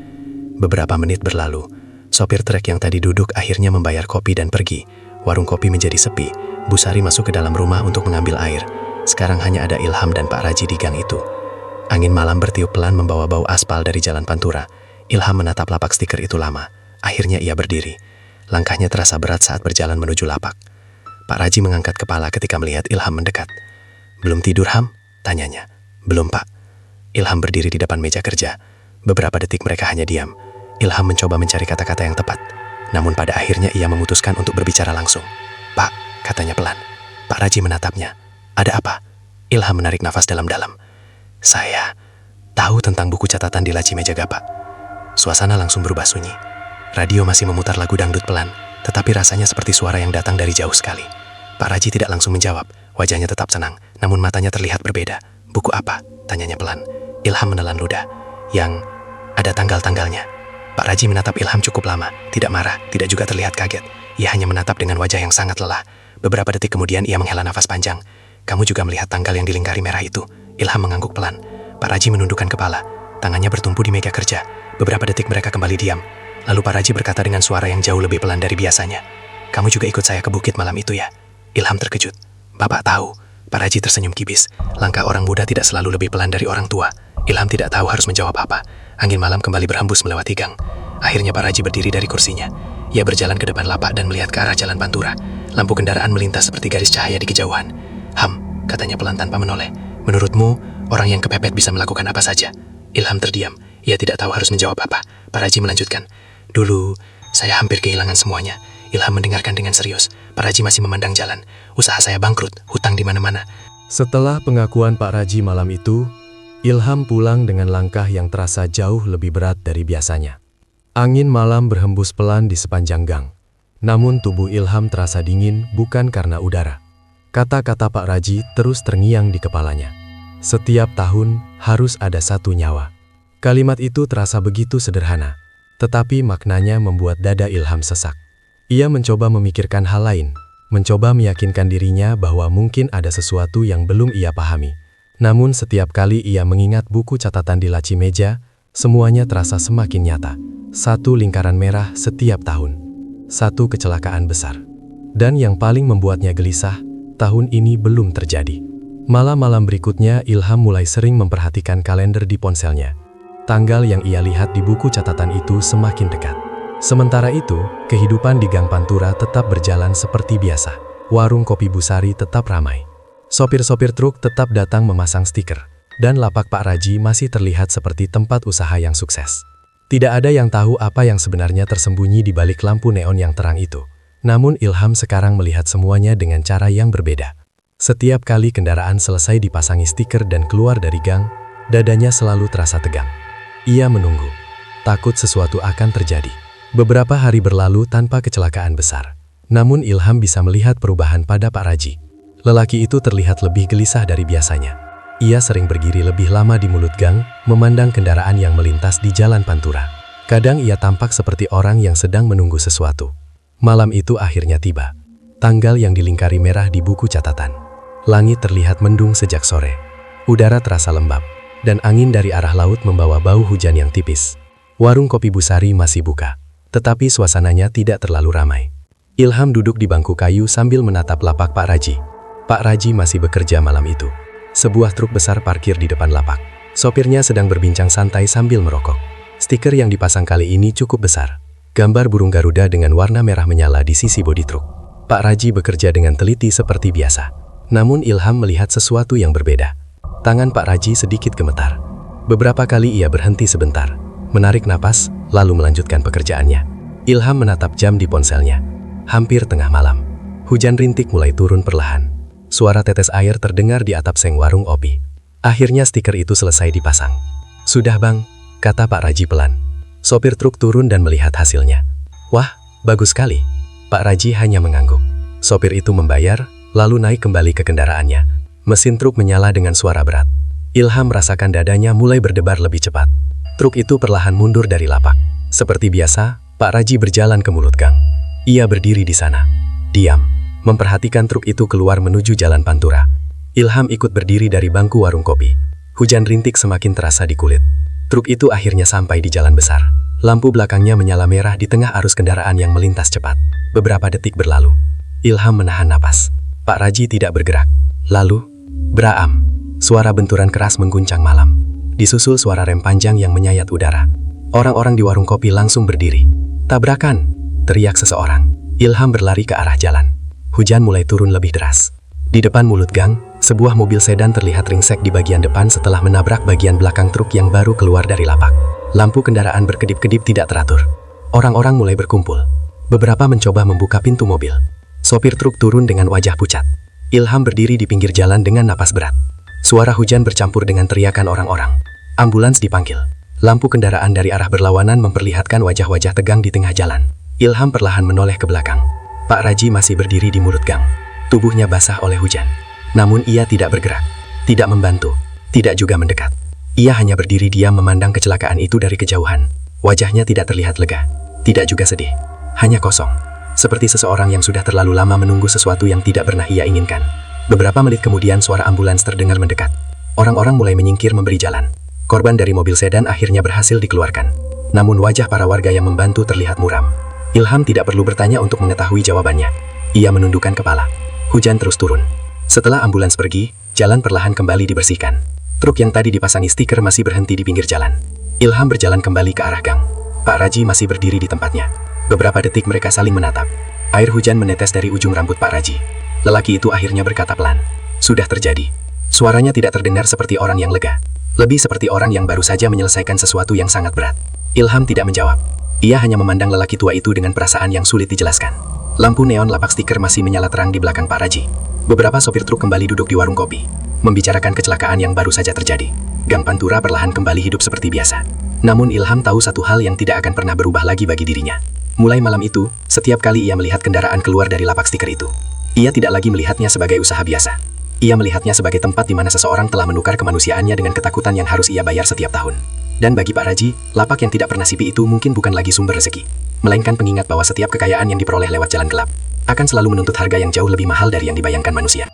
Beberapa menit berlalu. Sopir truk yang tadi duduk akhirnya membayar kopi dan pergi. Warung kopi menjadi sepi. Bu Sari masuk ke dalam rumah untuk mengambil air. Sekarang hanya ada Ilham dan Pak Raji di gang itu. Angin malam bertiup pelan membawa bau aspal dari jalan Pantura. Ilham menatap lapak stiker itu lama. Akhirnya ia berdiri. Langkahnya terasa berat saat berjalan menuju lapak. Pak Raji mengangkat kepala ketika melihat Ilham mendekat. "Belum tidur, Ham?" tanyanya. "Belum, Pak." Ilham berdiri di depan meja kerja. Beberapa detik mereka hanya diam. Ilham mencoba mencari kata-kata yang tepat. Namun pada akhirnya ia memutuskan untuk berbicara langsung. "Pak," katanya pelan. Pak Raji menatapnya. "Ada apa?" Ilham menarik nafas dalam-dalam. "Saya tahu tentang buku catatan di laci meja Pak." Suasana langsung berubah sunyi. Radio masih memutar lagu dangdut pelan, tetapi rasanya seperti suara yang datang dari jauh sekali. Pak Raji tidak langsung menjawab. Wajahnya tetap senang, namun matanya terlihat berbeda. Buku apa? Tanyanya pelan. Ilham menelan ludah, yang ada tanggal-tanggalnya. Pak Raji menatap Ilham cukup lama, tidak marah, tidak juga terlihat kaget. Ia hanya menatap dengan wajah yang sangat lelah. Beberapa detik kemudian ia menghela nafas panjang. Kamu juga melihat tanggal yang dilingkari merah itu? Ilham mengangguk pelan. Pak Raji menundukkan kepala. Tangannya bertumpu di meja kerja. Beberapa detik mereka kembali diam. Lalu Pak Raji berkata dengan suara yang jauh lebih pelan dari biasanya. Kamu juga ikut saya ke bukit malam itu ya? Ilham terkejut. Bapak tahu. Pak Raji tersenyum kibis. Langkah orang muda tidak selalu lebih pelan dari orang tua. Ilham tidak tahu harus menjawab apa. Angin malam kembali berhembus melewati gang. Akhirnya Pak Raji berdiri dari kursinya. Ia berjalan ke depan lapak dan melihat ke arah jalan Pantura. Lampu kendaraan melintas seperti garis cahaya di kejauhan. Katanya pelan tanpa menoleh. Menurutmu, orang yang kepepet bisa melakukan apa saja? Ilham terdiam. Ia tidak tahu harus menjawab apa. Pak Raji melanjutkan. Dulu, saya hampir kehilangan semuanya. Ilham mendengarkan dengan serius. Pak Raji masih memandang jalan. Usaha saya bangkrut, hutang di mana-mana. Setelah pengakuan Pak Raji malam itu, Ilham pulang dengan langkah yang terasa jauh lebih berat dari biasanya. Angin malam berhembus pelan di sepanjang gang. Namun tubuh Ilham terasa dingin bukan karena udara. Kata-kata Pak Raji terus terngiang di kepalanya. Setiap tahun harus ada satu nyawa. Kalimat itu terasa begitu sederhana, tetapi maknanya membuat dada Ilham sesak. Ia mencoba memikirkan hal lain, mencoba meyakinkan dirinya bahwa mungkin ada sesuatu yang belum ia pahami. Namun setiap kali ia mengingat buku catatan di laci meja, semuanya terasa semakin nyata. Satu lingkaran merah setiap tahun. Satu kecelakaan besar. Dan yang paling membuatnya gelisah, tahun ini belum terjadi. Malam-malam berikutnya Ilham mulai sering memperhatikan kalender di ponselnya. Tanggal yang ia lihat di buku catatan itu semakin dekat. Sementara itu, kehidupan di Gang Pantura tetap berjalan seperti biasa. Warung kopi Busari tetap ramai. Sopir-sopir truk tetap datang memasang stiker. Dan lapak Pak Raji masih terlihat seperti tempat usaha yang sukses. Tidak ada yang tahu apa yang sebenarnya tersembunyi di balik lampu neon yang terang itu. Namun Ilham sekarang melihat semuanya dengan cara yang berbeda. Setiap kali kendaraan selesai dipasangi stiker dan keluar dari gang, dadanya selalu terasa tegang. Ia menunggu. Takut sesuatu akan terjadi. Beberapa hari berlalu tanpa kecelakaan besar. Namun Ilham bisa melihat perubahan pada Pak Raji. Lelaki itu terlihat lebih gelisah dari biasanya. Ia sering berdiri lebih lama di mulut gang, memandang kendaraan yang melintas di jalan Pantura. Kadang ia tampak seperti orang yang sedang menunggu sesuatu. Malam itu akhirnya tiba. Tanggal yang dilingkari merah di buku catatan. Langit terlihat mendung sejak sore. Udara terasa lembab, dan angin dari arah laut membawa bau hujan yang tipis. Warung kopi Busari masih buka. Tetapi suasananya tidak terlalu ramai. Ilham duduk di bangku kayu sambil menatap lapak Pak Raji. Pak Raji masih bekerja malam itu. Sebuah truk besar parkir di depan lapak. Sopirnya sedang berbincang santai sambil merokok. Stiker yang dipasang kali ini cukup besar. Gambar burung Garuda dengan warna merah menyala di sisi bodi truk. Pak Raji bekerja dengan teliti seperti biasa. Namun Ilham melihat sesuatu yang berbeda. Tangan Pak Raji sedikit gemetar. Beberapa kali ia berhenti sebentar, menarik napas, lalu melanjutkan pekerjaannya. Ilham menatap jam di ponselnya. Hampir tengah malam. Hujan rintik mulai turun perlahan. Suara tetes air terdengar di atap seng warung opi. Akhirnya stiker itu selesai dipasang. Sudah bang, kata Pak Raji pelan. Sopir truk turun dan melihat hasilnya. Wah, bagus sekali. Pak Raji hanya mengangguk. Sopir itu membayar, lalu naik kembali ke kendaraannya. Mesin truk menyala dengan suara berat. Ilham merasakan dadanya mulai berdebar lebih cepat. Truk itu perlahan mundur dari lapak. Seperti biasa, Pak Raji berjalan ke mulut gang. Ia berdiri di sana, diam, memperhatikan truk itu keluar menuju jalan Pantura. Ilham ikut berdiri dari bangku warung kopi. Hujan rintik semakin terasa di kulit. Truk itu akhirnya sampai di jalan besar. Lampu belakangnya menyala merah di tengah arus kendaraan yang melintas cepat. Beberapa detik berlalu. Ilham menahan napas. Pak Raji tidak bergerak. Lalu, beraam. Suara benturan keras mengguncang malam. Disusul suara rem panjang yang menyayat udara. Orang-orang di warung kopi langsung berdiri. Tabrakan! Teriak seseorang. Ilham berlari ke arah jalan. Hujan mulai turun lebih deras. Di depan mulut gang, sebuah mobil sedan terlihat ringsek di bagian depan setelah menabrak bagian belakang truk yang baru keluar dari lapak. Lampu kendaraan berkedip-kedip tidak teratur. Orang-orang mulai berkumpul. Beberapa mencoba membuka pintu mobil. Sopir truk turun dengan wajah pucat. Ilham berdiri di pinggir jalan dengan napas berat. Suara hujan bercampur dengan teriakan orang-orang. Ambulans dipanggil. Lampu kendaraan dari arah berlawanan memperlihatkan wajah-wajah tegang di tengah jalan. Ilham perlahan menoleh ke belakang. Pak Raji masih berdiri di mulut gang. Tubuhnya basah oleh hujan. Namun ia tidak bergerak, tidak membantu, tidak juga mendekat. Ia hanya berdiri diam memandang kecelakaan itu dari kejauhan. Wajahnya tidak terlihat lega, tidak juga sedih. Hanya kosong, seperti seseorang yang sudah terlalu lama menunggu sesuatu yang tidak pernah ia inginkan. Beberapa menit kemudian suara ambulans terdengar mendekat. Orang-orang mulai menyingkir memberi jalan. Korban dari mobil sedan akhirnya berhasil dikeluarkan. Namun wajah para warga yang membantu terlihat muram. Ilham tidak perlu bertanya untuk mengetahui jawabannya. Ia menundukkan kepala. Hujan terus turun. Setelah ambulans pergi, jalan perlahan kembali dibersihkan. Truk yang tadi dipasangi stiker masih berhenti di pinggir jalan. Ilham berjalan kembali ke arah gang. Pak Raji masih berdiri di tempatnya. Beberapa detik mereka saling menatap. Air hujan menetes dari ujung rambut Pak Raji. Lelaki itu akhirnya berkata pelan. Sudah terjadi. Suaranya tidak terdengar seperti orang yang lega. Lebih seperti orang yang baru saja menyelesaikan sesuatu yang sangat berat. Ilham tidak menjawab. Ia hanya memandang lelaki tua itu dengan perasaan yang sulit dijelaskan. Lampu neon lapak stiker masih menyala terang di belakang Pak Raji. Beberapa sopir truk kembali duduk di warung kopi, membicarakan kecelakaan yang baru saja terjadi. Gang Pantura perlahan kembali hidup seperti biasa. Namun Ilham tahu satu hal yang tidak akan pernah berubah lagi bagi dirinya. Mulai malam itu, setiap kali ia melihat kendaraan keluar dari lapak stiker itu, ia tidak lagi melihatnya sebagai usaha biasa. Ia melihatnya sebagai tempat di mana seseorang telah menukar kemanusiaannya dengan ketakutan yang harus ia bayar setiap tahun. Dan bagi Pak Raji, lapak yang tidak pernah sepi itu mungkin bukan lagi sumber rezeki, melainkan pengingat bahwa setiap kekayaan yang diperoleh lewat jalan gelap akan selalu menuntut harga yang jauh lebih mahal dari yang dibayangkan manusia.